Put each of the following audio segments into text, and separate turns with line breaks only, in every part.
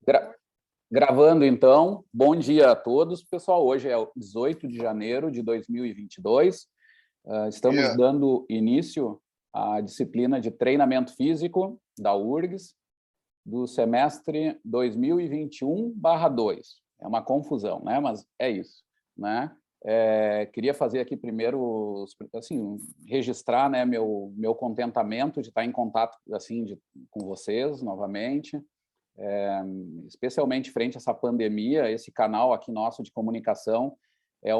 Gra- Gravando, então. Bom dia a todos, pessoal. Hoje é o 18 de janeiro de 2022. Estamos
Dia.
dando início à disciplina de treinamento físico da URGS do semestre 2021/2. É uma confusão, né? Mas é isso, né? Queria fazer aqui primeiro, assim, registrar, né, meu contentamento de estar em contato assim com vocês novamente. Especialmente frente a essa pandemia, esse canal aqui nosso de comunicação é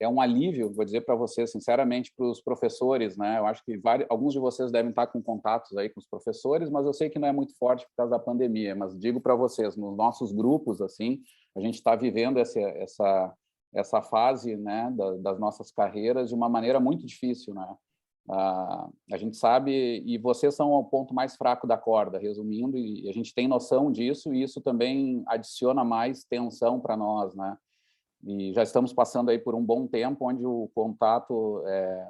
um alívio, vou dizer para vocês, sinceramente, para os professores, né? Eu acho que alguns de vocês devem estar com contatos aí com os professores, mas eu sei que não é muito forte por causa da pandemia, mas digo para vocês, nos nossos grupos, assim, a gente está vivendo essa fase, né, das nossas carreiras de uma maneira muito difícil, né? A gente sabe, e vocês são o ponto mais fraco da corda, resumindo, e a gente tem noção disso, e isso também adiciona mais tensão para nós, né? E já estamos passando aí por um bom tempo onde o contato,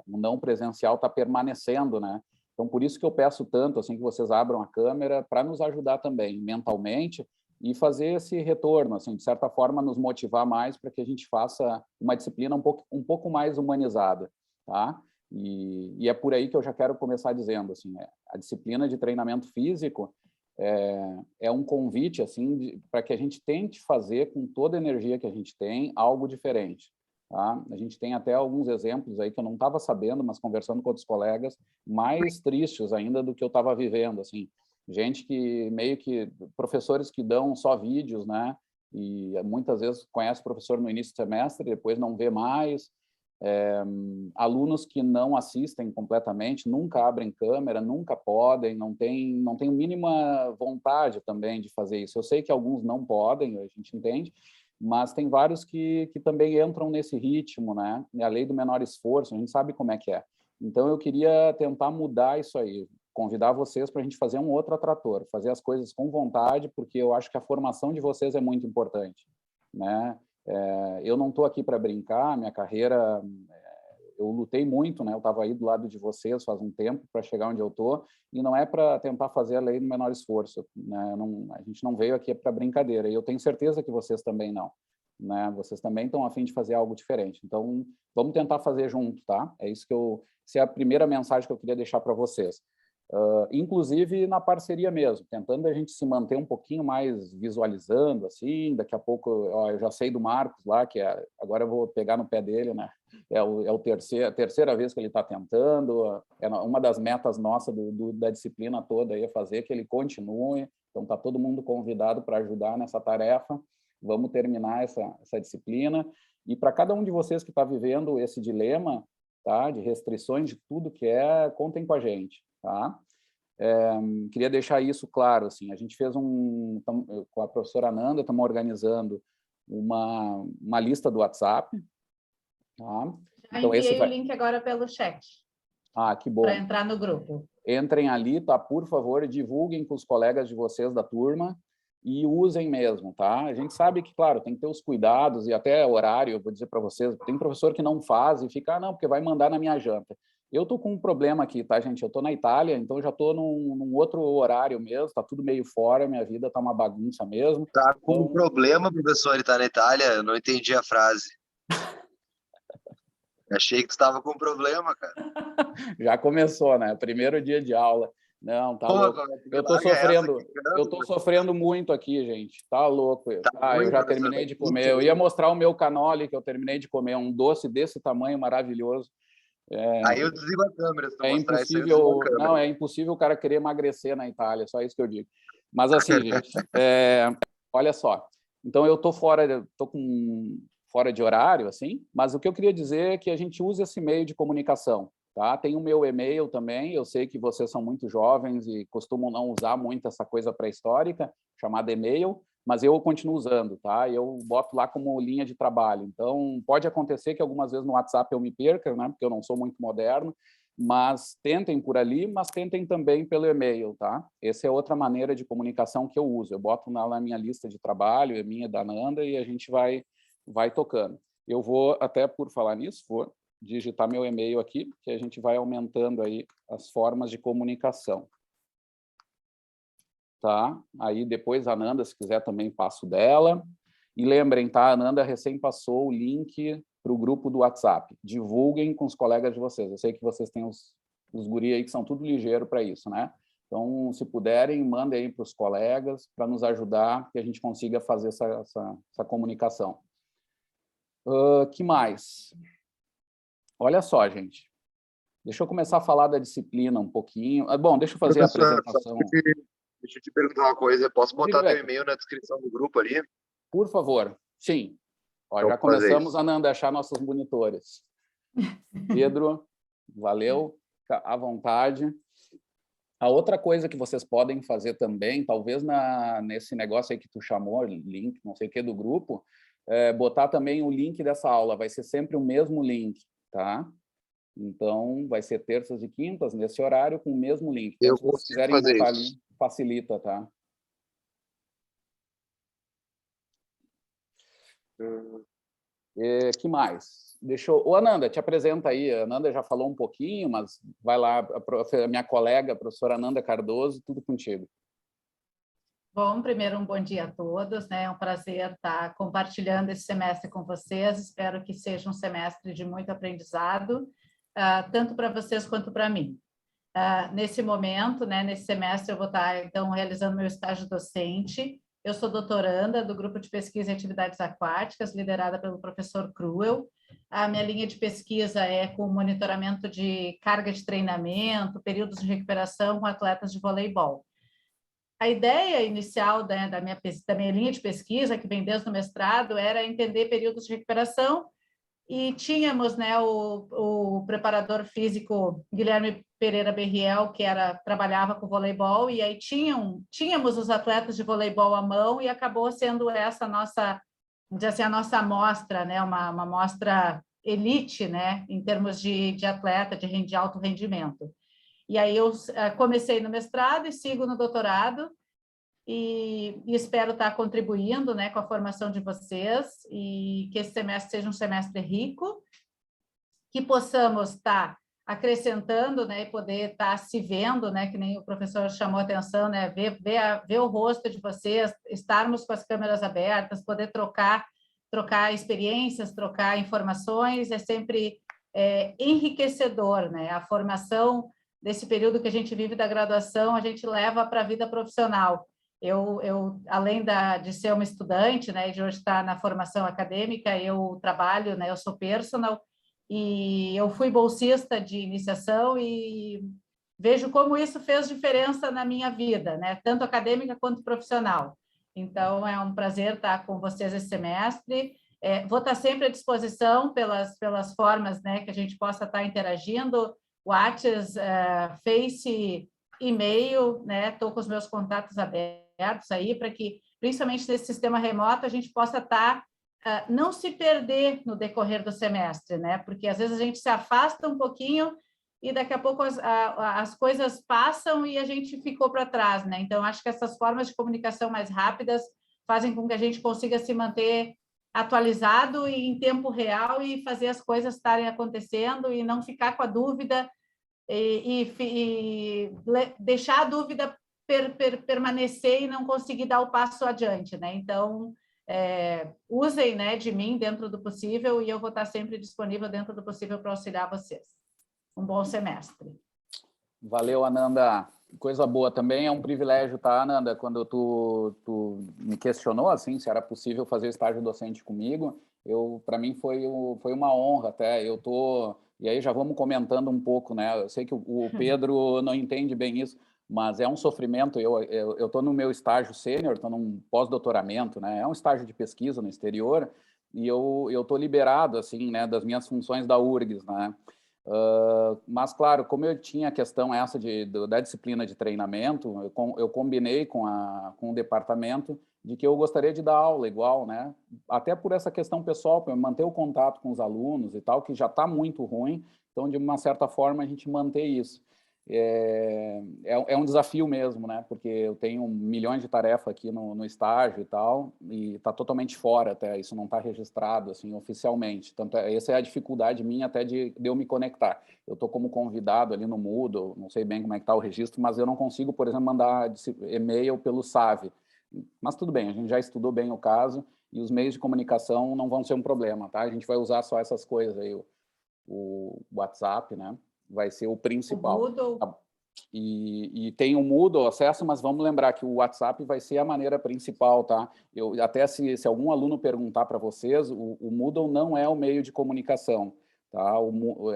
o não presencial está permanecendo, né? Então, por isso que eu peço tanto, assim, que vocês abram a câmera para nos ajudar também mentalmente e fazer esse retorno, assim, de certa forma, nos motivar mais para que a gente faça uma disciplina um pouco mais humanizada, tá? E é por aí que eu já quero começar dizendo, assim, a disciplina de treinamento físico é um convite assim para que a gente tente fazer com toda a energia que a gente tem algo diferente. Tá? A gente tem até alguns exemplos aí que eu não estava sabendo, mas conversando com outros colegas, mais tristes ainda do que eu estava vivendo. Assim, gente que meio que professores que dão só vídeos, né? E muitas vezes conhece o professor no início do semestre, depois não vê mais. Alunos que não assistem completamente, nunca abrem câmera, nunca podem, não tem mínima vontade também de fazer isso. Eu sei que alguns não podem, a gente entende, mas tem vários que também entram nesse ritmo, né? E a lei do menor esforço, a gente sabe como é que é. Então, eu queria tentar mudar isso aí, convidar vocês para a gente fazer um outro atrator, fazer as coisas com vontade, porque eu acho que a formação de vocês é muito importante, né? Eu não estou aqui para brincar, minha carreira, eu lutei muito, né? Eu estava aí do lado de vocês faz um tempo para chegar onde eu estou, e não é para tentar fazer a lei do menor esforço, né? Não, a gente não veio aqui para brincadeira, e eu tenho certeza que vocês também não, né? Vocês também estão a fim de fazer algo diferente, então vamos tentar fazer junto, tá? Essa é a primeira mensagem que eu queria deixar para vocês. Inclusive na parceria mesmo, tentando a gente se manter um pouquinho mais visualizando, assim, daqui a pouco, ó, eu já sei do Marcos lá, agora eu vou pegar no pé dele, né? A terceira vez que ele está tentando, é uma das metas nossas da disciplina toda aí, é fazer que ele continue, então está todo mundo convidado para ajudar nessa tarefa, vamos terminar essa disciplina, e para cada um de vocês que está vivendo esse dilema, tá, de restrições de tudo que contem com a gente, tá? Queria deixar isso claro, assim, a gente fez com a professora Ananda, estamos organizando uma lista do WhatsApp, tá?
Já
Então,
enviei o link agora pelo chat.
Que bom.
Para entrar no grupo.
Entrem ali, tá? Por favor, divulguem com os colegas de vocês da turma e usem mesmo, tá? A gente sabe que, claro, tem que ter os cuidados e até horário, eu vou dizer para vocês, tem professor que não faz e fica, não, porque vai mandar na minha janta. Eu tô com um problema aqui, tá, gente? Eu tô na Itália, então já tô num outro horário mesmo, tá tudo meio fora, minha vida tá uma bagunça mesmo.
Tá com um problema, professor, ele tá na Itália? Eu não entendi a frase. Achei que tu estava com problema, cara.
Já começou, né? Primeiro dia de aula. Não, tá louco. Eu tô sofrendo muito aqui, gente. Tá louco. Eu já terminei de comer. Eu ia mostrar o meu canole, que eu terminei de comer, um doce desse tamanho maravilhoso.
Aí eu desligo a câmera, se tu mostrar isso aí, eu
impossível,
desligo a câmera.
não, é impossível o cara querer emagrecer na Itália, só isso que eu digo. Mas assim, gente, olha só. Então eu tô fora de horário, assim, mas o que eu queria dizer é que a gente usa esse meio de comunicação, tá? Tem o meu e-mail também, eu sei que vocês são muito jovens e costumam não usar muito essa coisa pré-histórica, chamada e-mail, mas eu continuo usando, tá? Eu boto lá como linha de trabalho. Então, pode acontecer que algumas vezes no WhatsApp eu me perca, né? Porque eu não sou muito moderno, mas tentem por ali, mas tentem também pelo e-mail, tá? Essa é outra maneira de comunicação que eu uso. Eu boto na minha lista de trabalho, é minha da Nanda, e a gente vai tocando. Eu vou, até por falar nisso, vou digitar meu e-mail aqui, que a gente vai aumentando aí as formas de comunicação. tá? Aí depois a Ananda, se quiser, também passo dela. E lembrem, tá? A Ananda recém passou o link para o grupo do WhatsApp. Divulguem com os colegas de vocês. Eu sei que vocês têm os guri aí que são tudo ligeiro para isso, né? Então, se puderem, mandem aí para os colegas para nos ajudar, que a gente consiga fazer essa comunicação. Que mais? Olha só, gente. Deixa eu começar a falar da disciplina um pouquinho. Bom, deixa eu fazer a apresentação.
Deixa eu te perguntar uma coisa. Posso botar
Diga,
teu e-mail na descrição do grupo ali?
por favor. Sim. Ó,
Eu
já
vou fazer
começamos
isso.
a não deixar nossos monitores. Pedro, valeu. Fica à vontade. A outra coisa que vocês podem fazer também, talvez nesse negócio aí que tu chamou, link, não sei o que, do grupo, botar também o link dessa aula. Vai ser sempre o mesmo link, tá? Então, vai ser terças e quintas, nesse horário, com o mesmo link. Então,
Eu
se vocês
consigo
quiserem
fazer
botar
isso.
ali, facilita, tá? Que mais? Ô, Ananda, te apresenta aí. A Ananda já falou um pouquinho, mas vai lá, a minha colega, a professora Ananda Cardoso, tudo contigo.
Bom, primeiro um bom dia a todos, né? É um prazer estar compartilhando esse semestre com vocês. Espero que seja um semestre de muito aprendizado, tanto para vocês quanto para mim. Nesse momento, né, nesse semestre, eu vou estar, então, realizando meu estágio docente. Eu sou doutoranda do Grupo de Pesquisa em Atividades Aquáticas, liderada pelo professor Cruel. A minha linha de pesquisa é com monitoramento de carga de treinamento, períodos de recuperação com atletas de voleibol. A ideia inicial, né, da minha linha de pesquisa, que vem desde o mestrado, era entender períodos de recuperação, e tínhamos, né, o preparador físico Guilherme Pereira Berriel, que trabalhava com voleibol, e aí tínhamos os atletas de voleibol à mão, e acabou sendo essa nossa, vamos dizer assim, a nossa amostra, né, uma amostra elite, né, em termos de atleta, de alto rendimento. E aí eu comecei no mestrado e sigo no doutorado, e espero estar contribuindo, né, com a formação de vocês, e que esse semestre seja um semestre rico, que possamos estar acrescentando, né, e poder estar se vendo, né, que nem o professor chamou a atenção, né, ver o rosto de vocês, estarmos com as câmeras abertas, poder trocar experiências, trocar informações, é sempre enriquecedor, né? A formação desse período que a gente vive da graduação, a gente leva para a vida profissional. Eu além de ser uma estudante, né, de hoje estar na formação acadêmica, eu trabalho, né, eu sou personal, e eu fui bolsista de iniciação, e vejo como isso fez diferença na minha vida, né, tanto acadêmica quanto profissional. Então, é um prazer estar com vocês esse semestre. Vou estar sempre à disposição pelas formas, né, que a gente possa estar interagindo, WhatsApp, Face, e-mail, né? Estou com os meus contatos abertos aí para que, principalmente nesse sistema remoto, a gente possa estar não se perder no decorrer do semestre, né? Porque às vezes a gente se afasta um pouquinho e daqui a pouco as coisas passam e a gente ficou para trás, né? Então, acho que essas formas de comunicação mais rápidas fazem com que a gente consiga se manter atualizado e em tempo real, e fazer as coisas estarem acontecendo e não ficar com a dúvida e deixar a dúvida permanecer e não conseguir dar o passo adiante, né? Então, usem, né, de mim dentro do possível, e eu vou estar sempre disponível dentro do possível para auxiliar vocês. Um bom semestre.
Valeu, Ananda. Coisa boa também, é um privilégio, tá, Ananda? Quando tu me questionou assim se era possível fazer estágio docente comigo, para mim foi uma honra até. E aí já vamos comentando um pouco, né? Eu sei que o Pedro não entende bem isso, mas é um sofrimento. Eu estou no meu estágio sênior, estou num pós-doutoramento, né? É um estágio de pesquisa no exterior, e eu estou liberado assim, né, das minhas funções da URGS, né? Mas, claro, como eu tinha a questão essa da disciplina de treinamento, eu combinei com o departamento de que eu gostaria de dar aula igual, né? Até por essa questão pessoal, para manter o contato com os alunos e tal, que já está muito ruim, então, de uma certa forma, a gente manter isso. é um desafio mesmo, né? Porque eu tenho milhões de tarefas aqui no estágio e tal, e está totalmente fora até, isso não está registrado assim oficialmente. Tanto essa é a dificuldade minha até de eu me conectar. Eu estou como convidado ali no Moodle, não sei bem como é que está o registro, mas eu não consigo, por exemplo, mandar e-mail pelo SAV. Mas tudo bem, a gente já estudou bem o caso e os meios de comunicação não vão ser um problema, tá? A gente vai usar só essas coisas aí, o WhatsApp, né? Vai ser o principal.
O Moodle.
E tem o Moodle acesso, mas vamos lembrar que o WhatsApp vai ser a maneira principal, tá? Até se algum aluno perguntar para vocês, o Moodle não é o meio de comunicação, tá?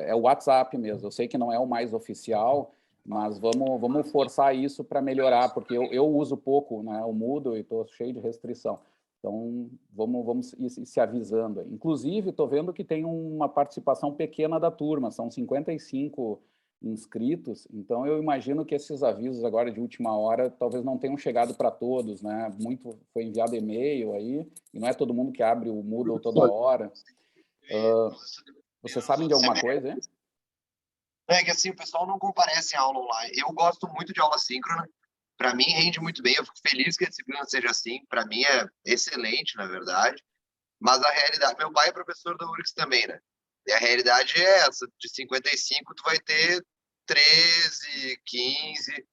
É o WhatsApp mesmo. Eu sei que não é o mais oficial, mas vamos forçar isso para melhorar, porque eu uso pouco, né, o Moodle e estou cheio de restrição. Então, vamos ir se avisando. Inclusive, estou vendo que tem uma participação pequena da turma, são 55 inscritos, então eu imagino que esses avisos agora de última hora talvez não tenham chegado para todos, né? Muito foi enviado e-mail aí, e não é todo mundo que abre o Moodle toda hora. Vocês sabem de alguma coisa, hein?
É que assim, o pessoal não comparece em aula online. Eu gosto muito de aula síncrona. Para mim, rende muito bem. Eu fico feliz que a disciplina seja assim. Para mim, é excelente, na verdade. Mas a realidade... Meu pai é professor da URGS também, né? E a realidade é essa. De 55, tu vai ter 13, 15...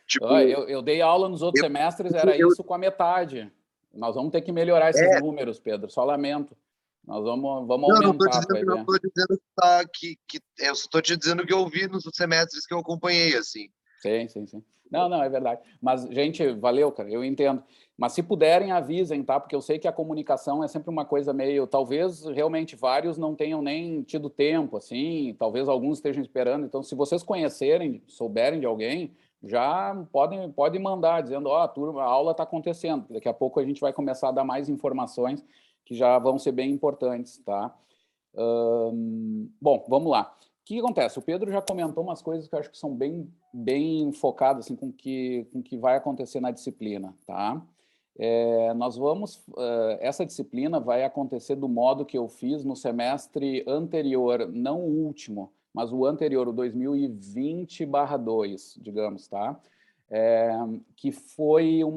Tipo, eu dei aula nos outros semestres, era isso com a metade. Nós vamos ter que melhorar esses números, Pedro. Só lamento. Nós vamos aumentar.
Não estou dizendo eu estou te dizendo que eu vi nos semestres que eu acompanhei, assim.
Sim. Não, é verdade. Mas, gente, valeu, cara, eu entendo. Mas se puderem, avisem, tá? Porque eu sei que a comunicação é sempre uma coisa meio... Talvez, realmente, vários não tenham nem tido tempo, assim, talvez alguns estejam esperando. Então, se vocês conhecerem, souberem de alguém, já podem mandar, dizendo, ó, a aula está acontecendo. Daqui a pouco a gente vai começar a dar mais informações que já vão ser bem importantes, tá? Bom, vamos lá. O que acontece? O Pedro já comentou umas coisas que eu acho que são bem focadas assim, com o que vai acontecer na disciplina, tá? Essa disciplina vai acontecer do modo que eu fiz no semestre anterior, não o último, mas o anterior, o 2020/2, digamos, tá? Que foi o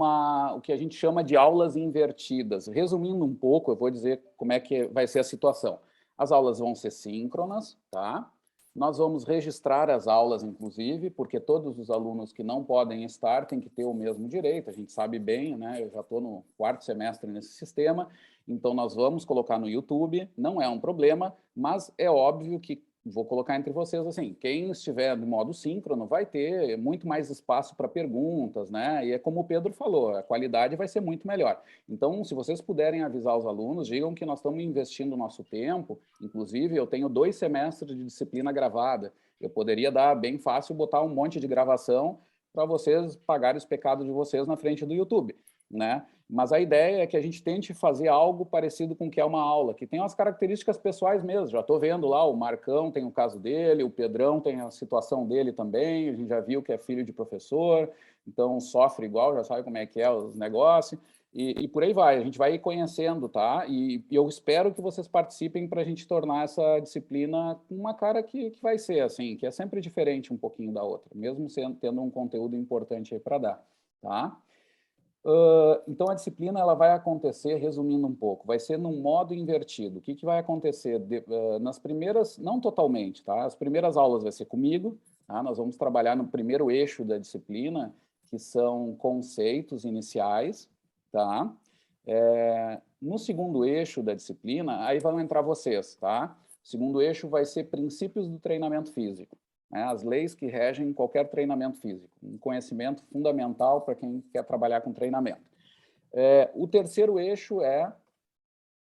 que a gente chama de aulas invertidas. Resumindo um pouco, eu vou dizer como é que vai ser a situação. As aulas vão ser síncronas, tá? Nós vamos registrar as aulas, inclusive, porque todos os alunos que não podem estar têm que ter o mesmo direito, a gente sabe bem, né? Eu já estou no 4º semestre nesse sistema, então nós vamos colocar no YouTube, não é um problema, mas é óbvio que, vou colocar entre vocês assim, quem estiver de modo síncrono vai ter muito mais espaço para perguntas, né? E é como o Pedro falou, a qualidade vai ser muito melhor. Então, se vocês puderem avisar os alunos, digam que nós estamos investindo o nosso tempo. Inclusive, eu tenho 2 semestres de disciplina gravada. Eu poderia dar bem fácil, botar um monte de gravação para vocês pagarem os pecados de vocês na frente do YouTube, né? Mas a ideia é que a gente tente fazer algo parecido com o que é uma aula, que tem umas características pessoais mesmo. Já estou vendo lá, o Marcão tem o caso dele, o Pedrão tem a situação dele também, a gente já viu que é filho de professor, então sofre igual, já sabe como é que é os negócios, e por aí vai. A gente vai ir conhecendo, tá? E eu espero que vocês participem para a gente tornar essa disciplina com uma cara que vai ser assim, que é sempre diferente um pouquinho da outra, mesmo tendo um conteúdo importante aí para dar, tá? Então, a disciplina ela vai acontecer, resumindo um pouco, vai ser num modo invertido. O que vai acontecer? Nas primeiras, não totalmente, tá? As primeiras aulas vai ser comigo, tá? Nós vamos trabalhar no primeiro eixo da disciplina, que são conceitos iniciais, tá? No segundo eixo da disciplina, aí vão entrar vocês, tá? O segundo eixo vai ser princípios do treinamento físico. As leis que regem qualquer treinamento físico, um conhecimento fundamental para quem quer trabalhar com treinamento. O terceiro eixo é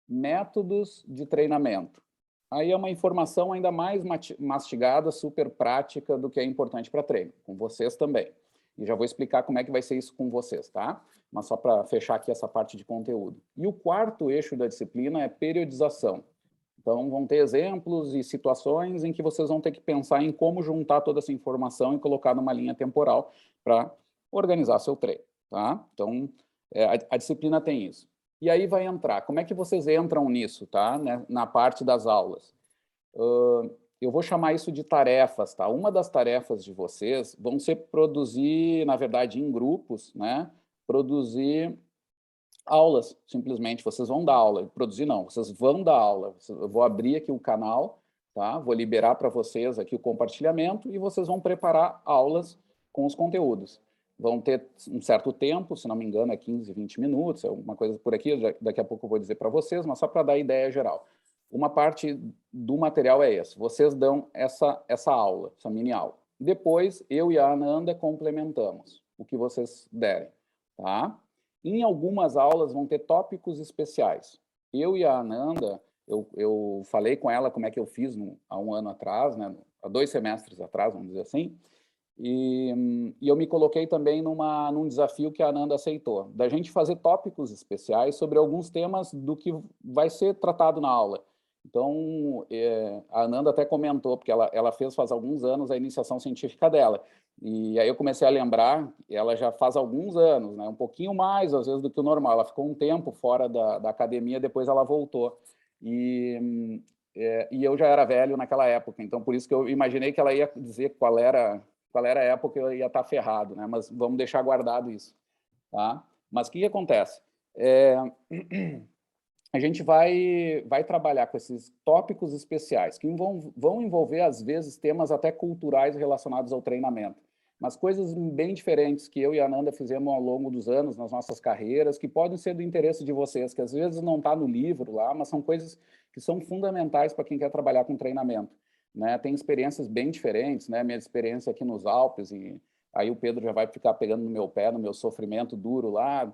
métodos de treinamento. Aí é uma informação ainda mais mastigada, super prática do que é importante para treino, com vocês também. E já vou explicar como é que vai ser isso com vocês, tá? Mas só para fechar aqui essa parte de conteúdo. E o quarto eixo da disciplina é periodização. Então, vão ter exemplos e situações em que vocês vão ter que pensar em como juntar toda essa informação e colocar numa linha temporal para organizar seu treino, tá? Então, a disciplina tem isso. E aí vai entrar. Como é que vocês entram nisso, tá? Na parte das aulas. eu vou chamar isso de tarefas, tá? Uma das tarefas de vocês vão ser produzir, na verdade, em grupos, né? Produzir aulas, simplesmente. Vocês vão dar aula. Produzir não, vocês vão dar aula. Eu vou abrir aqui o canal, tá? Vou liberar para vocês aqui o compartilhamento e vocês vão preparar aulas com os conteúdos. Vão ter um certo tempo, se não me engano é 15, 20 minutos, alguma coisa por aqui, daqui a pouco eu vou dizer para vocês, mas só para dar a ideia geral. Uma parte do material é esse, vocês dão essa aula, essa mini aula. Depois, eu e a Ananda complementamos o que vocês derem, tá? Em algumas aulas vão ter tópicos especiais. Eu e a Ananda, eu falei com ela como é que eu fiz há um ano atrás, né, há 2 semestres atrás, vamos dizer assim, e eu me coloquei também num desafio que a Ananda aceitou, da gente fazer tópicos especiais sobre alguns temas do que vai ser tratado na aula. Então, a Ananda até comentou, porque ela fez faz alguns anos a iniciação científica dela, e aí eu comecei a lembrar, ela já faz alguns anos, né, um pouquinho mais, às vezes, do que o normal. Ela ficou um tempo fora da academia, depois ela voltou. E eu já era velho naquela época, então por isso que eu imaginei que ela ia dizer qual era a época que eu ia estar ferrado, né? Mas vamos deixar guardado isso, tá? Mas o que acontece? A gente vai trabalhar com esses tópicos especiais, que vão envolver, às vezes, temas até culturais relacionados ao treinamento, mas coisas bem diferentes que eu e a Ananda fizemos ao longo dos anos, nas nossas carreiras, que podem ser do interesse de vocês, que às vezes não está no livro lá, mas são coisas que são fundamentais para quem quer trabalhar com treinamento, né? Tem experiências bem diferentes, né? Minha experiência aqui nos Alpes, e aí o Pedro já vai ficar pegando no meu pé, no meu sofrimento duro lá,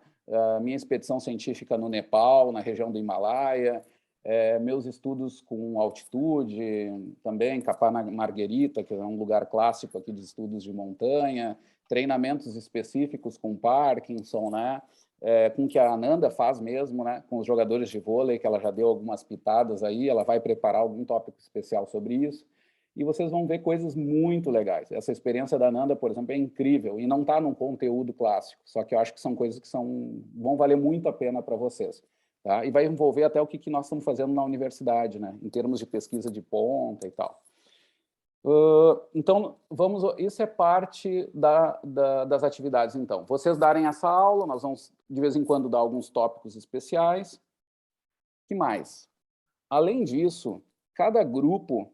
minha expedição científica no Nepal, na região do Himalaia, meus estudos com altitude, também Capar Margherita, que é um lugar clássico aqui de estudos de montanha, treinamentos específicos com Parkinson, né? Com o que a Ananda faz mesmo, né? Com os jogadores de vôlei, que ela já deu algumas pitadas aí, ela vai preparar algum tópico especial sobre isso, e vocês vão ver coisas muito legais. Essa experiência da Ananda, por exemplo, é incrível, e não está num conteúdo clássico, só que eu acho que são coisas que vão valer muito a pena para vocês. Tá? E vai envolver até o que nós estamos fazendo na universidade, né? Em termos de pesquisa de ponta e tal. Então, isso é parte das atividades, então. Vocês darem essa aula, nós vamos, de vez em quando, dar alguns tópicos especiais. O que mais? Além disso, cada grupo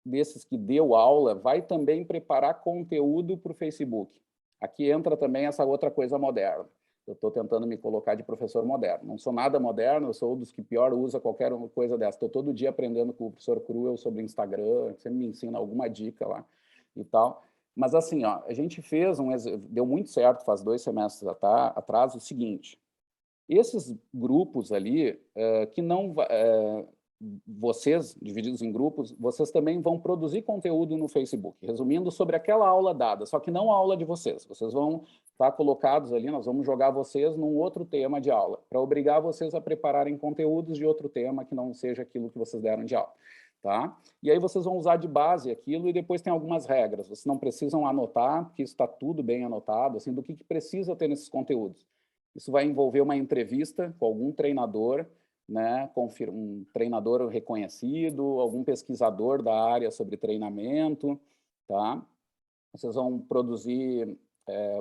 desses que deu aula vai também preparar conteúdo para o Facebook. Aqui entra também essa outra coisa moderna. Eu estou tentando me colocar de professor moderno. Não sou nada moderno, eu sou dos que pior usa qualquer coisa dessa. Estou todo dia aprendendo com o professor Cruel sobre Instagram, sempre me ensina alguma dica lá e tal. Mas assim, ó, a gente deu muito certo faz 2 semestres atrás, o seguinte: esses grupos ali, que não... vocês, divididos em grupos, vocês também vão produzir conteúdo no Facebook, resumindo sobre aquela aula dada, só que não a aula de vocês. Vocês vão estar colocados ali, nós vamos jogar vocês num outro tema de aula, para obrigar vocês a prepararem conteúdos de outro tema que não seja aquilo que vocês deram de aula. Tá? E aí vocês vão usar de base aquilo, e depois tem algumas regras. Vocês não precisam anotar, porque isso está tudo bem anotado, assim, do que precisa ter nesses conteúdos. Isso vai envolver uma entrevista com algum treinador, né, um treinador reconhecido, algum pesquisador da área sobre treinamento, tá? Vocês vão produzir,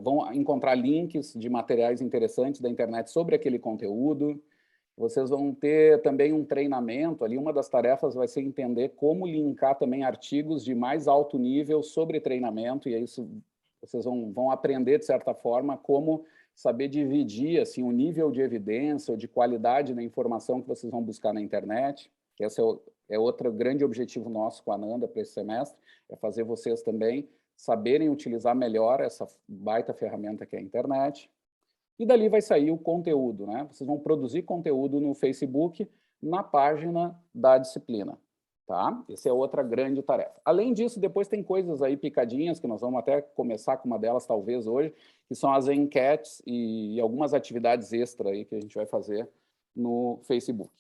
vão encontrar links de materiais interessantes da internet sobre aquele conteúdo. Vocês vão ter também um treinamento ali, uma das tarefas vai ser entender como linkar também artigos de mais alto nível sobre treinamento, e aí vocês vão aprender, de certa forma, como saber dividir assim, o nível de evidência ou de qualidade da informação que vocês vão buscar na internet. Esse é outro grande objetivo nosso com a Ananda para esse semestre, é fazer vocês também saberem utilizar melhor essa baita ferramenta que é a internet. E dali vai sair o conteúdo, né? Vocês vão produzir conteúdo no Facebook, na página da disciplina. Tá? Essa é outra grande tarefa. Além disso, depois tem coisas aí picadinhas, que nós vamos até começar com uma delas, talvez, hoje, que são as enquetes e algumas atividades extra aí que a gente vai fazer no Facebook.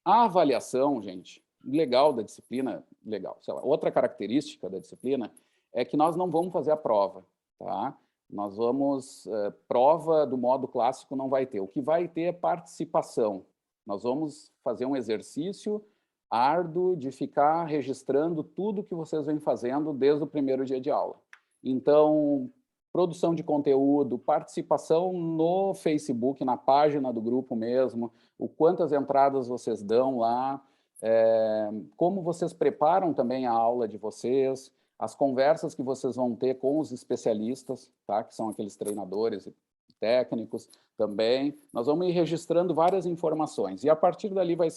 A avaliação, gente, legal da disciplina, legal, sei lá, outra característica da disciplina é que nós não vamos fazer a prova, tá? Nós vamos, prova do modo clássico não vai ter. O que vai ter é participação. Nós vamos fazer um exercício árduo de ficar registrando tudo que vocês vêm fazendo desde o primeiro dia de aula. Então, produção de conteúdo, participação no Facebook, na página do grupo mesmo, o quantas entradas vocês dão lá, como vocês preparam também a aula de vocês, as conversas que vocês vão ter com os especialistas, tá? Que são aqueles treinadores e técnicos também. Nós vamos ir registrando várias informações e a partir dali vai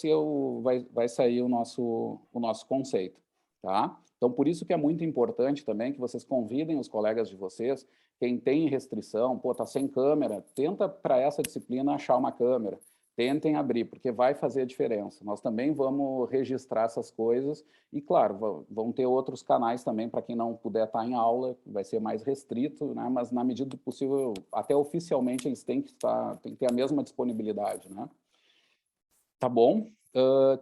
sair o nosso conceito, tá? Então, por isso que é muito importante também que vocês convidem os colegas de vocês, quem tem restrição, pô, tá sem câmera, tenta para essa disciplina achar uma câmera, tentem abrir, porque vai fazer a diferença. Nós também vamos registrar essas coisas e, claro, vão ter outros canais também para quem não puder estar em aula, vai ser mais restrito, né? Mas na medida do possível, até oficialmente, eles têm que ter a mesma disponibilidade, né? Tá bom?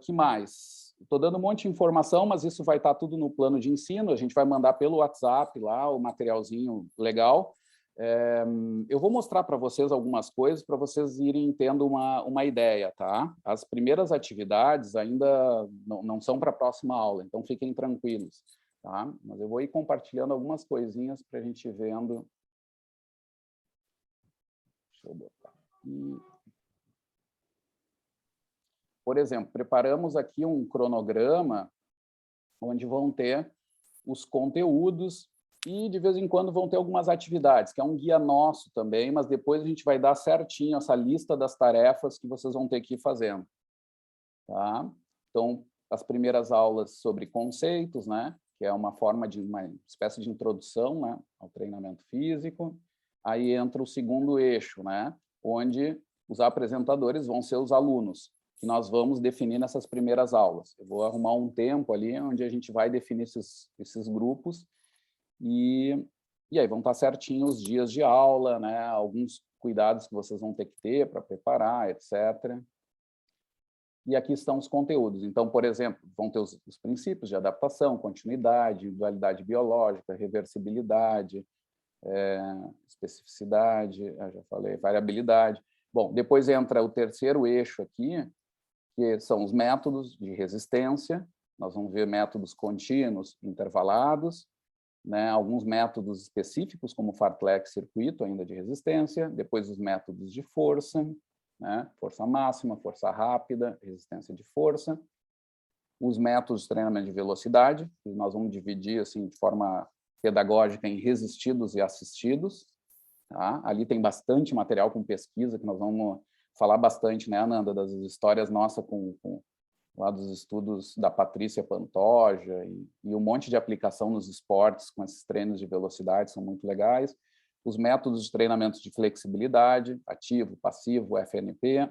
Que mais? Estou dando um monte de informação, mas isso vai estar tudo no plano de ensino, a gente vai mandar pelo WhatsApp lá, o materialzinho legal. Eu vou mostrar para vocês algumas coisas para vocês irem tendo uma ideia, tá? As primeiras atividades ainda não são para a próxima aula, então fiquem tranquilos, tá? Mas eu vou ir compartilhando algumas coisinhas para a gente ir vendo. Deixa eu botar aqui. Por exemplo, preparamos aqui um cronograma onde vão ter os conteúdos e, de vez em quando, vão ter algumas atividades, que é um guia nosso também, mas depois a gente vai dar certinho essa lista das tarefas que vocês vão ter que ir fazendo. Tá? Então, as primeiras aulas sobre conceitos, né? Que é uma forma de uma espécie de introdução, né, ao treinamento físico. Aí entra o segundo eixo, né? Onde os apresentadores vão ser os alunos, que nós vamos definir nessas primeiras aulas. Eu vou arrumar um tempo ali onde a gente vai definir esses grupos e aí vão estar certinho os dias de aula, né? Alguns cuidados que vocês vão ter que ter para preparar, etc. E aqui estão os conteúdos. Então, por exemplo, vão ter os princípios de adaptação, continuidade, dualidade biológica, reversibilidade, especificidade, já falei, variabilidade. Bom, depois entra o terceiro eixo aqui, que são os métodos de resistência. Nós vamos ver métodos contínuos, intervalados, né? Alguns métodos específicos, como fartlek, circuito, ainda de resistência. Depois os métodos de força, né? Força máxima, força rápida, resistência de força. Os métodos de treinamento de velocidade, que nós vamos dividir assim, de forma pedagógica em resistidos e assistidos. Tá? Ali tem bastante material com pesquisa, que nós vamos falar bastante, né, Ananda, das histórias nossas lá dos estudos da Patrícia Pantoja e um monte de aplicação nos esportes com esses treinos de velocidade, são muito legais. Os métodos de treinamento de flexibilidade, ativo, passivo, FNP,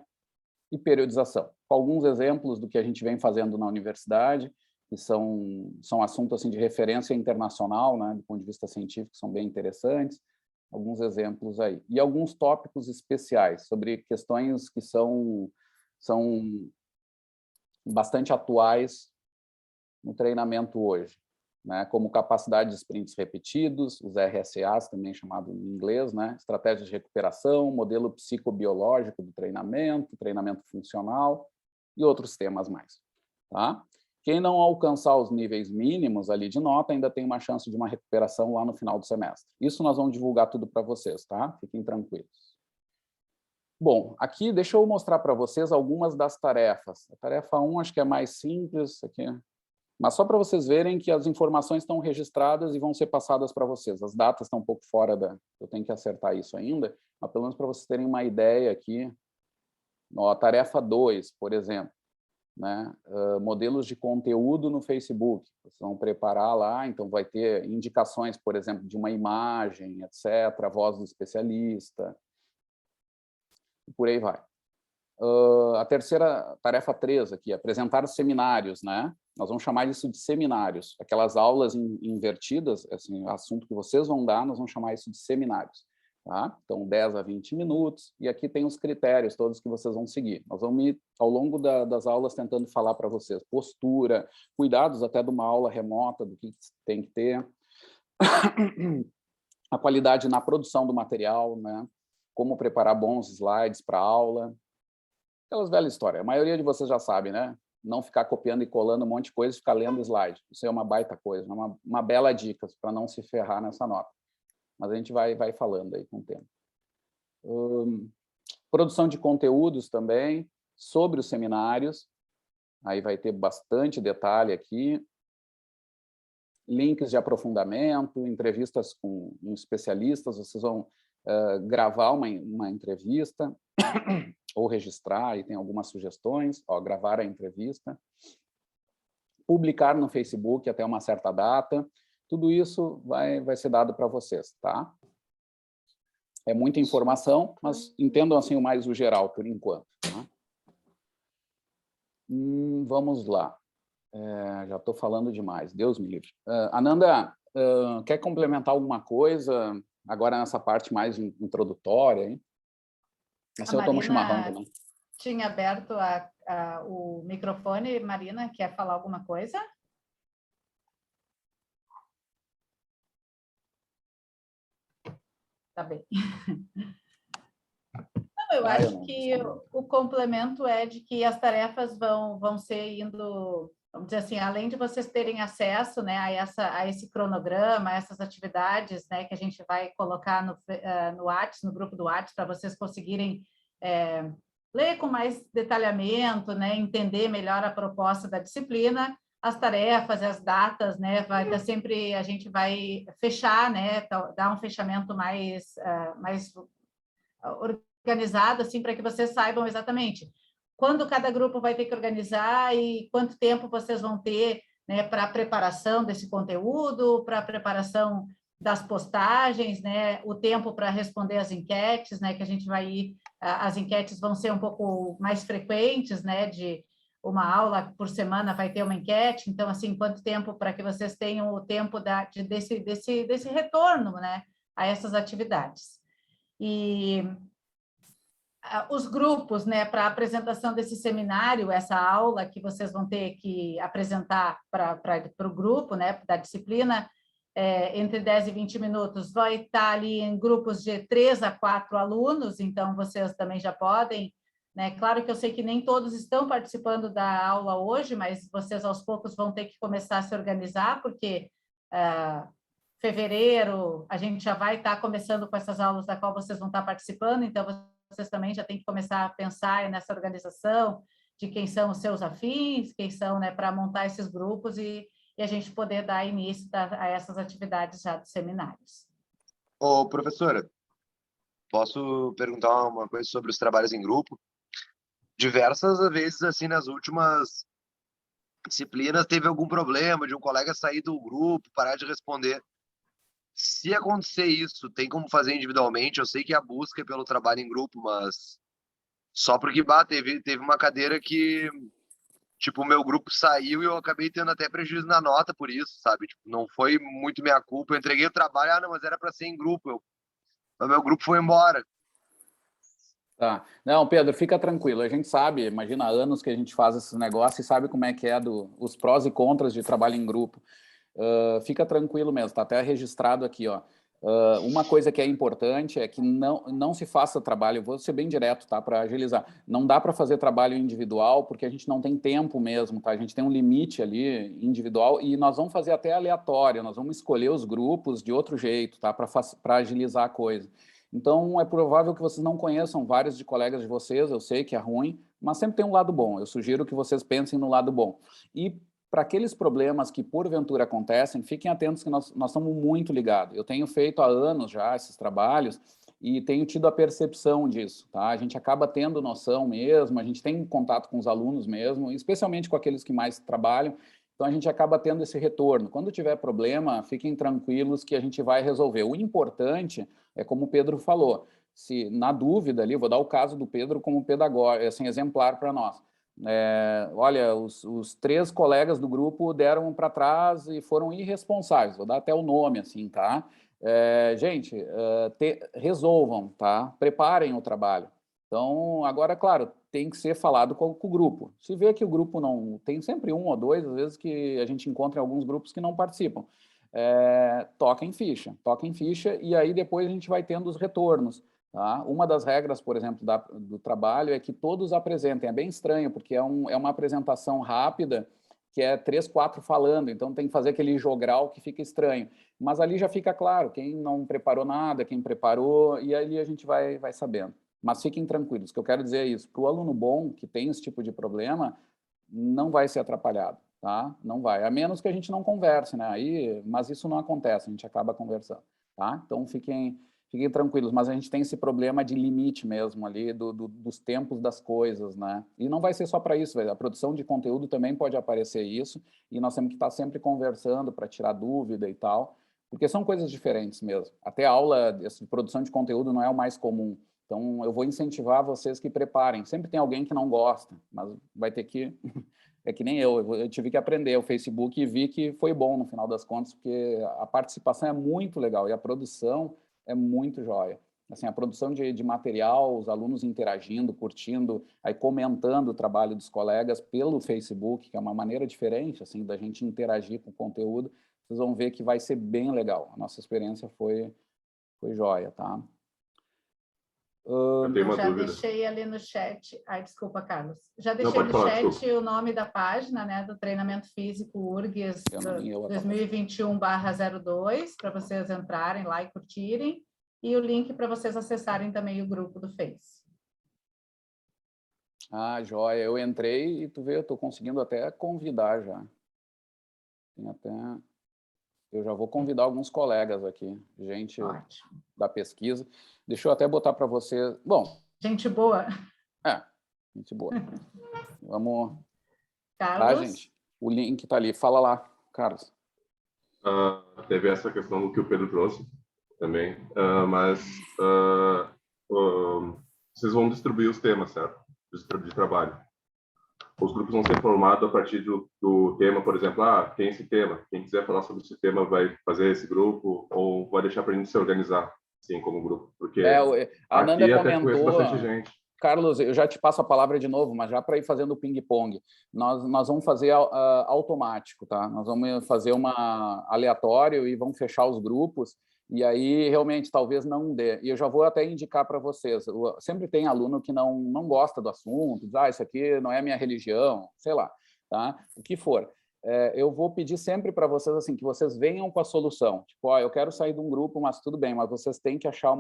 e periodização. Com alguns exemplos do que a gente vem fazendo na universidade, que são assuntos assim, de referência internacional, né, do ponto de vista científico, são bem interessantes. Alguns exemplos aí. E alguns tópicos especiais sobre questões que são bastante atuais no treinamento hoje, né? Como capacidade de sprints repetidos, os RSAs, também chamado em inglês, né? Estratégias de recuperação, modelo psicobiológico do treinamento, treinamento funcional e outros temas mais. Tá? Quem não alcançar os níveis mínimos ali de nota ainda tem uma chance de uma recuperação lá no final do semestre. Isso nós vamos divulgar tudo para vocês, tá? Fiquem tranquilos. Bom, aqui deixa eu mostrar para vocês algumas das tarefas. A tarefa 1 acho que é mais simples, aqui, mas só para vocês verem que as informações estão registradas e vão ser passadas para vocês. As datas estão um pouco fora eu tenho que acertar isso ainda, mas pelo menos para vocês terem uma ideia aqui. Ó, a tarefa 2, por exemplo. Né? Modelos de conteúdo no Facebook. Vocês vão preparar lá, então vai ter indicações, por exemplo, de uma imagem, etc., a voz do especialista, e por aí vai. A terceira, tarefa 3 aqui, apresentar seminários, né? Nós vamos chamar isso de seminários. Aquelas aulas invertidas, assim, o assunto que vocês vão dar, nós vamos chamar isso de seminários. Tá? Então, 10 a 20 minutos, e aqui tem os critérios todos que vocês vão seguir. Nós vamos ir, ao longo das aulas, tentando falar para vocês postura, cuidados até de uma aula remota, do que tem que ter, a qualidade na produção do material, né? Como preparar bons slides para a aula, aquelas velhas histórias. A maioria de vocês já sabe, né? não ficar copiando e colando um monte de coisa e ficar lendo slide. Isso é uma baita coisa, uma bela dica para não se ferrar nessa nota. Mas a gente vai falando aí com o tempo. Produção de conteúdos também, sobre os seminários. Aí vai ter bastante detalhe aqui. Links de aprofundamento, entrevistas com especialistas. Vocês vão gravar uma entrevista ou registrar, e tem algumas sugestões. Ó, gravar a entrevista. Publicar no Facebook até uma certa data. Tudo isso vai ser dado para vocês, tá? É muita informação, mas entendam assim mais o geral, por enquanto. Tá? Vamos lá. Já estou falando demais, Deus me livre. Ananda, quer complementar alguma coisa agora nessa parte mais introdutória? Hein? Assim eu tomo chimarrão também.
Tinha aberto o microfone. Marina, quer falar alguma coisa? Tá bem. Não, eu acho que o complemento é de que as tarefas vão ser indo, vamos dizer assim, além de vocês terem acesso, né, a esse cronograma, a essas atividades, né, que a gente vai colocar no Whats, no grupo do Whats, para vocês conseguirem ler com mais detalhamento, né, entender melhor a proposta da disciplina. As tarefas, as datas, né, vai dar sempre, a gente vai fechar, né, dar um fechamento mais organizado, assim, para que vocês saibam exatamente quando cada grupo vai ter que organizar e quanto tempo vocês vão ter, né, para a preparação desse conteúdo, para a preparação das postagens, né, o tempo para responder as enquetes, né, que a gente vai ir, as enquetes vão ser um pouco mais frequentes, né, de uma aula por semana vai ter uma enquete, então, assim, quanto tempo para que vocês tenham o tempo desse retorno, né, a essas atividades. E os grupos, né, para a apresentação desse seminário, essa aula que vocês vão ter que apresentar para o grupo, né, da disciplina, entre 10 e 20 minutos, vai estar ali em grupos de 3 a 4 alunos, então vocês também já podem, né? Claro que eu sei que nem todos estão participando da aula hoje, mas vocês aos poucos vão ter que começar a se organizar, porque fevereiro a gente já vai estar começando com essas aulas da qual vocês vão estar participando, então vocês também já têm que começar a pensar nessa organização de quem são os seus afins, quem são, né, para montar esses grupos e a gente poder dar início a essas atividades já dos seminários.
Ô, professora, posso perguntar uma coisa sobre os trabalhos em grupo? Diversas vezes, assim, nas últimas disciplinas, teve algum problema de um colega sair do grupo, parar de responder. Se acontecer isso, tem como fazer individualmente? Eu sei que a busca é pelo trabalho em grupo, mas só porque teve uma cadeira que, tipo, o meu grupo saiu e eu acabei tendo até prejuízo na nota por isso, sabe? Tipo, não foi muito minha culpa. Eu entreguei o trabalho, não, mas era para ser em grupo. O meu grupo foi embora.
Tá. Não, Pedro, fica tranquilo. A gente sabe, imagina, há anos que a gente faz esses negócios e sabe como é que é os prós e contras de trabalho em grupo. Fica tranquilo mesmo, está até registrado aqui, ó. Uma coisa que é importante é que não se faça trabalho, vou ser bem direto, tá, para agilizar. Não dá para fazer trabalho individual porque a gente não tem tempo mesmo, tá? A gente tem um limite ali individual e nós vamos fazer até aleatório, nós vamos escolher os grupos de outro jeito, tá? Para agilizar a coisa. Então, é provável que vocês não conheçam vários de colegas de vocês, eu sei que é ruim, mas sempre tem um lado bom. Eu sugiro que vocês pensem no lado bom. E para aqueles problemas que porventura acontecem, fiquem atentos que nós estamos muito ligados. Eu tenho feito há anos já esses trabalhos e tenho tido a percepção disso, tá? A gente acaba tendo noção mesmo, a gente tem contato com os alunos mesmo, especialmente com aqueles que mais trabalham, então a gente acaba tendo esse retorno. Quando tiver problema, fiquem tranquilos que a gente vai resolver. O importante é como o Pedro falou, se na dúvida ali, vou dar o caso do Pedro como pedagogo, assim, exemplar para nós. Olha, os 3 colegas do grupo deram para trás e foram irresponsáveis, vou dar até o nome, assim, tá? Gente, resolvam, tá? Preparem o trabalho. Então, agora, claro, tem que ser falado com o grupo. Se vê que o grupo não... Tem sempre 1 ou 2, às vezes, que a gente encontra em alguns grupos que não participam. Toquem ficha, e aí depois a gente vai tendo os retornos. Tá? Uma das regras, por exemplo, do trabalho é que todos apresentem. É bem estranho, porque é uma apresentação rápida, que é 3, 4 falando, então tem que fazer aquele jogral que fica estranho. Mas ali já fica claro, quem não preparou nada, quem preparou, e ali a gente vai sabendo. Mas fiquem tranquilos, o que eu quero dizer é isso. Para o aluno bom, que tem esse tipo de problema, não vai ser atrapalhado, tá? Não vai, a menos que a gente não converse, né? Mas isso não acontece, a gente acaba conversando, tá? Então fiquem tranquilos, mas a gente tem esse problema de limite mesmo ali, dos tempos das coisas, né? E não vai ser só para isso, a produção de conteúdo também pode aparecer isso, e nós temos que estar sempre conversando para tirar dúvida e tal, porque são coisas diferentes mesmo. Até a aula de produção de conteúdo não é o mais comum, então eu vou incentivar vocês que preparem. Sempre tem alguém que não gosta, mas vai ter que... É que nem eu tive que aprender o Facebook e vi que foi bom no final das contas, porque a participação é muito legal e a produção é muito jóia. Assim, a produção de material, os alunos interagindo, curtindo, aí comentando o trabalho dos colegas pelo Facebook, que é uma maneira diferente assim da gente interagir com o conteúdo, vocês vão ver que vai ser bem legal. A nossa experiência foi jóia, tá?
Eu tenho uma dúvida.
Deixei ali no chat. Ai, desculpa, Carlos. Já deixei
Não,
no
falar,
chat
desculpa.
o nome da página, né, do treinamento físico URGS 2021/02, para vocês entrarem lá e curtirem, e o link para vocês acessarem também o grupo do Face.
Ah, joia. Eu entrei e tu vê, eu estou conseguindo até convidar já. Eu já vou convidar alguns colegas aqui, gente
Ótimo.
Da pesquisa. Deixa eu até botar para você... Bom...
Gente boa.
Gente boa. Vamos...
Carlos?
Tá, gente? O link está ali. Fala lá, Carlos.
Teve essa questão do que o Pedro trouxe também, mas vocês vão distribuir os temas, certo? De trabalho. Os grupos vão ser formados a partir do tema, por exemplo, tem esse tema, quem quiser falar sobre esse tema vai fazer esse grupo, ou vai deixar para a gente se organizar, assim, como grupo, porque
a Nanda
aqui até
comentou,
conheço bastante gente.
Carlos, eu já te passo a palavra de novo, mas já para ir fazendo o ping-pong, nós vamos fazer automático, tá? Nós vamos fazer uma aleatório e vamos fechar os grupos, e aí realmente talvez não dê. E eu já vou até indicar para vocês, sempre tem aluno que não gosta do assunto, diz, isso aqui não é minha religião, sei lá, tá? O que for. Eu vou pedir sempre para vocês assim que vocês venham com a solução. Tipo, eu quero sair de um grupo, mas tudo bem, mas vocês têm que achar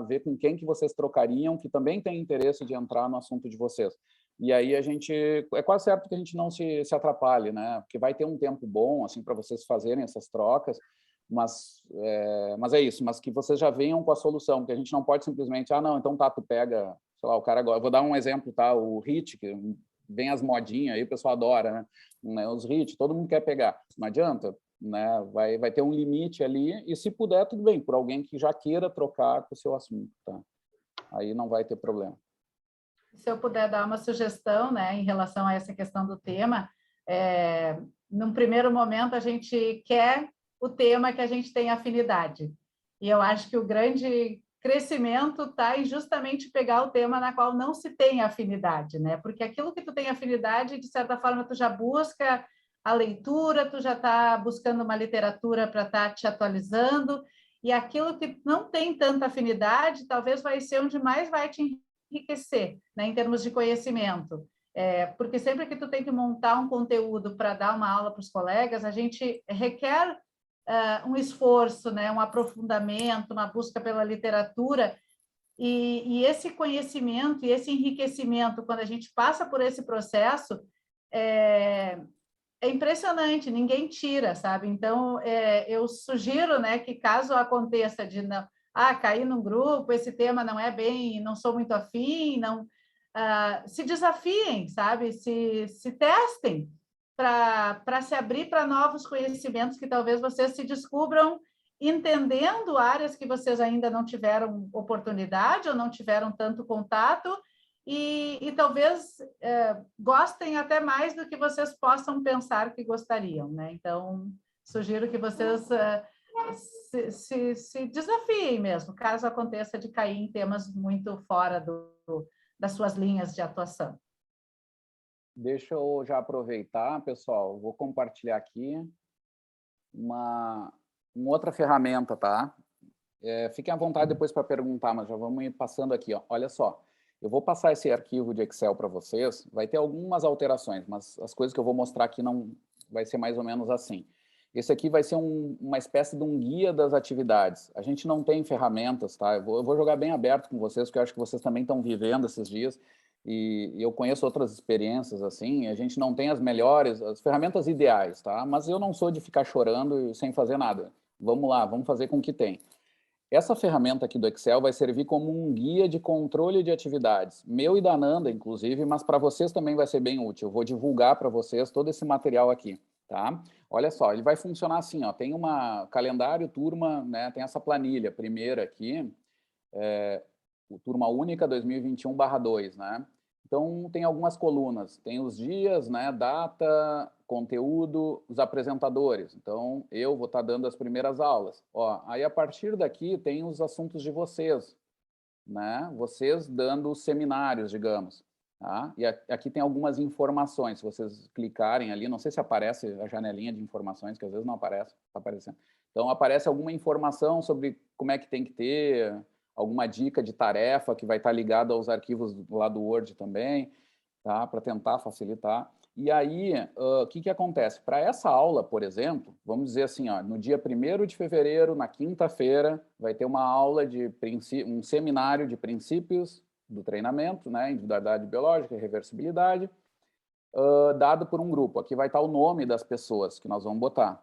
ver com quem que vocês trocariam, que também tem interesse de entrar no assunto de vocês. E aí é quase certo que a gente não se atrapalhe, né? Porque vai ter um tempo bom assim para vocês fazerem essas trocas, mas é isso, mas que vocês já venham com a solução, porque a gente não pode simplesmente, não, então tá, tu pega, sei lá, o cara agora, vou dar um exemplo, tá? O HIIT, que vem as modinhas aí, o pessoal adora, né? Os HIIT, todo mundo quer pegar, não adianta, né? Vai ter um limite ali, e se puder, tudo bem, por alguém que já queira trocar com o seu assunto, tá? Aí não vai ter problema.
Se eu puder dar uma sugestão, né, em relação a essa questão do tema, num primeiro momento a gente quer o tema que a gente tem afinidade, e eu acho que o grande crescimento está em justamente pegar o tema na qual não se tem afinidade, né? Porque aquilo que tu tem afinidade, de certa forma, tu já busca a leitura, tu já está buscando uma literatura para estar te atualizando, e aquilo que não tem tanta afinidade, talvez vai ser onde mais vai te enriquecer, né, em termos de conhecimento. Porque sempre que tu tem que montar um conteúdo para dar uma aula para os colegas, a gente requer um esforço, né, um aprofundamento, uma busca pela literatura, e esse conhecimento e esse enriquecimento, quando a gente passa por esse processo, é impressionante, ninguém tira, sabe? Então, eu sugiro, né, que caso aconteça de não, cair num grupo, esse tema não é bem, não sou muito afim, não, se desafiem, sabe? Se testem, para se abrir para novos conhecimentos que talvez vocês se descubram entendendo áreas que vocês ainda não tiveram oportunidade ou não tiveram tanto contato, e talvez gostem até mais do que vocês possam pensar que gostariam, né? Então, sugiro que vocês se desafiem mesmo, caso aconteça de cair em temas muito fora das suas linhas de atuação.
Deixa eu já aproveitar, pessoal, vou compartilhar aqui uma outra ferramenta, tá? fiquem à vontade depois para perguntar, mas já vamos ir passando aqui. Ó. Olha só, eu vou passar esse arquivo de Excel para vocês, vai ter algumas alterações, mas as coisas que eu vou mostrar aqui não vai ser mais ou menos assim. Esse aqui vai ser uma espécie de um guia das atividades. A gente não tem ferramentas, tá? Eu vou jogar bem aberto com vocês, porque eu acho que vocês também estão vivendo esses dias, e eu conheço outras experiências assim, a gente não tem as melhores, as ferramentas ideais, tá? Mas eu não sou de ficar chorando sem fazer nada. Vamos lá, vamos fazer com o que tem. Essa ferramenta aqui do Excel vai servir como um guia de controle de atividades, meu e da Nanda, inclusive, mas para vocês também vai ser bem útil. Eu vou divulgar para vocês todo esse material aqui, tá? Olha só, ele vai funcionar assim, ó, tem uma calendário, turma, né, tem essa planilha, primeira aqui, o turma única 2021/2, né? Então, tem algumas colunas, tem os dias, né, data, conteúdo, os apresentadores. Então, eu vou estar dando as primeiras aulas. Ó, aí, a partir daqui, tem os assuntos de vocês, né? Vocês dando os seminários, digamos. Tá? E aqui tem algumas informações, se vocês clicarem ali, não sei se aparece a janelinha de informações, que às vezes não aparece, está aparecendo. Então, aparece alguma informação sobre como é que tem que ter, alguma dica de tarefa que vai estar ligada aos arquivos lá do Word também, tá? Para tentar facilitar. E aí, o que acontece? Para essa aula, por exemplo, vamos dizer assim, ó, no dia 1º de fevereiro, na quinta-feira, vai ter uma aula de um seminário de princípios do treinamento, né, individualidade biológica e reversibilidade, dado por um grupo. Aqui vai estar o nome das pessoas que nós vamos botar,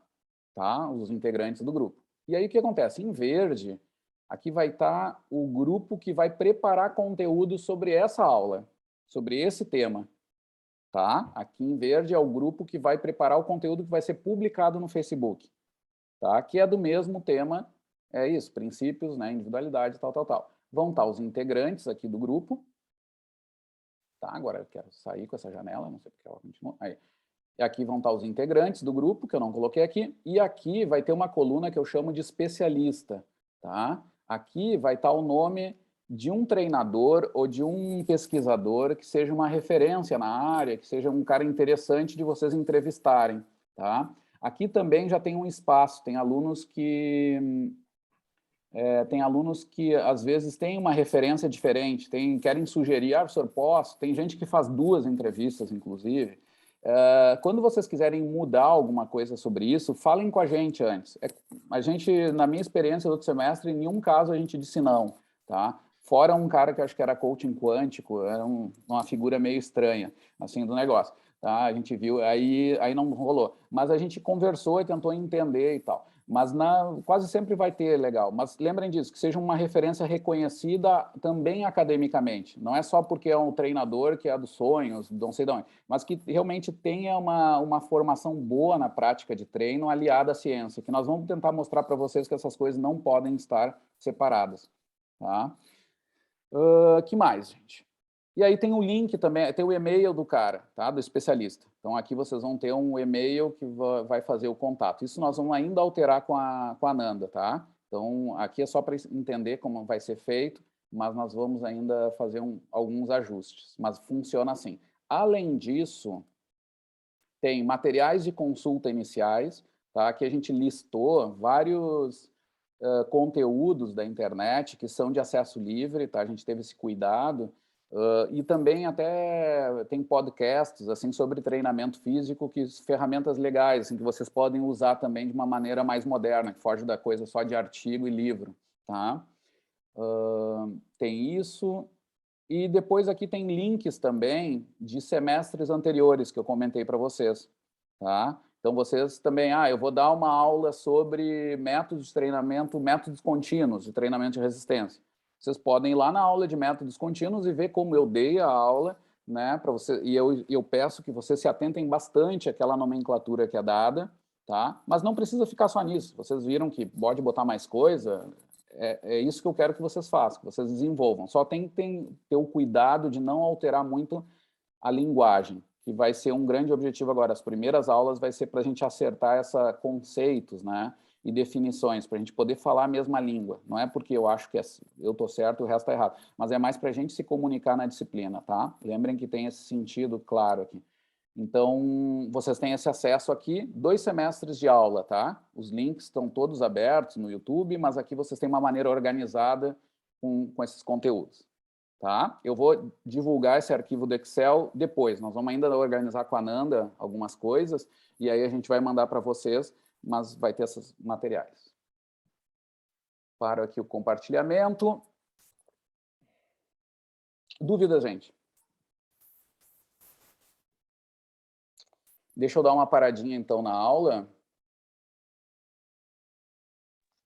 tá? Os integrantes do grupo. E aí, o que acontece? Em verde, aqui vai estar o grupo que vai preparar conteúdo sobre essa aula, sobre esse tema. Tá? Aqui em verde é o grupo que vai preparar o conteúdo que vai ser publicado no Facebook. Tá? Que é do mesmo tema, é isso, princípios, né, individualidade, tal, tal, tal. Vão estar os integrantes aqui do grupo. Tá? Agora eu quero sair com essa janela, não sei porque ela continua. Aí. E aqui vão estar os integrantes do grupo, que eu não coloquei aqui. E aqui vai ter uma coluna que eu chamo de especialista. Tá? Aqui vai estar o nome de um treinador ou de um pesquisador que seja uma referência na área, que seja um cara interessante de vocês entrevistarem, tá? Aqui também já tem um espaço, tem alunos que às vezes têm uma referência diferente, querem sugerir, professor, posso? Tem gente que faz 2 entrevistas, inclusive. Quando vocês quiserem mudar alguma coisa sobre isso, falem com a gente antes. A gente, na minha experiência do outro semestre, em nenhum caso a gente disse não, tá? Fora um cara que eu acho que era coaching quântico, era uma figura meio estranha, assim, do negócio. Tá? A gente viu, aí não rolou. Mas a gente conversou e tentou entender e tal. Mas quase sempre vai ter legal. Mas lembrem disso, que seja uma referência reconhecida também academicamente. Não é só porque é um treinador que é dos sonhos, não sei de onde, mas que realmente tenha uma formação boa na prática de treino aliada à ciência, que nós vamos tentar mostrar para vocês que essas coisas não podem estar separadas. Tá? Que mais, gente? E aí tem o link também, tem o e-mail do cara, tá? Do especialista. Então, aqui vocês vão ter um e-mail que vai fazer o contato. Isso nós vamos ainda alterar com a Nanda, tá? Então, aqui é só para entender como vai ser feito, mas nós vamos ainda fazer alguns ajustes. Mas funciona assim. Além disso, tem materiais de consulta iniciais, tá? Que a gente listou vários conteúdos da internet que são de acesso livre, tá? A gente teve esse cuidado. E também até tem podcasts assim, sobre treinamento físico, ferramentas legais, assim, que vocês podem usar também de uma maneira mais moderna, que foge da coisa só de artigo e livro. Tá? Tem isso. E depois aqui tem links também de semestres anteriores que eu comentei para vocês. Tá? Então, vocês também, eu vou dar uma aula sobre métodos de treinamento, métodos contínuos de treinamento de resistência. Vocês podem ir lá na aula de métodos contínuos e ver como eu dei a aula, né, para você. E eu peço que vocês se atentem bastante àquela nomenclatura que é dada, tá? Mas não precisa ficar só nisso. Vocês viram que pode botar mais coisa. É isso que eu quero que vocês façam, que vocês desenvolvam. Só tem que ter o cuidado de não alterar muito a linguagem, que vai ser um grande objetivo agora. As primeiras aulas vai ser para a gente acertar esses conceitos, né? E definições, para a gente poder falar a mesma língua. Não é porque eu acho que eu estou certo e o resto está errado, mas é mais para a gente se comunicar na disciplina, tá? Lembrem que tem esse sentido claro aqui. Então, vocês têm esse acesso aqui, 2 semestres de aula, tá? Os links estão todos abertos no YouTube, mas aqui vocês têm uma maneira organizada com esses conteúdos, tá? Eu vou divulgar esse arquivo do Excel depois. Nós vamos ainda organizar com a Nanda algumas coisas, e aí a gente vai mandar para vocês, mas vai ter esses materiais. Paro aqui o compartilhamento. Dúvidas, gente? Deixa eu dar uma paradinha, então, na aula.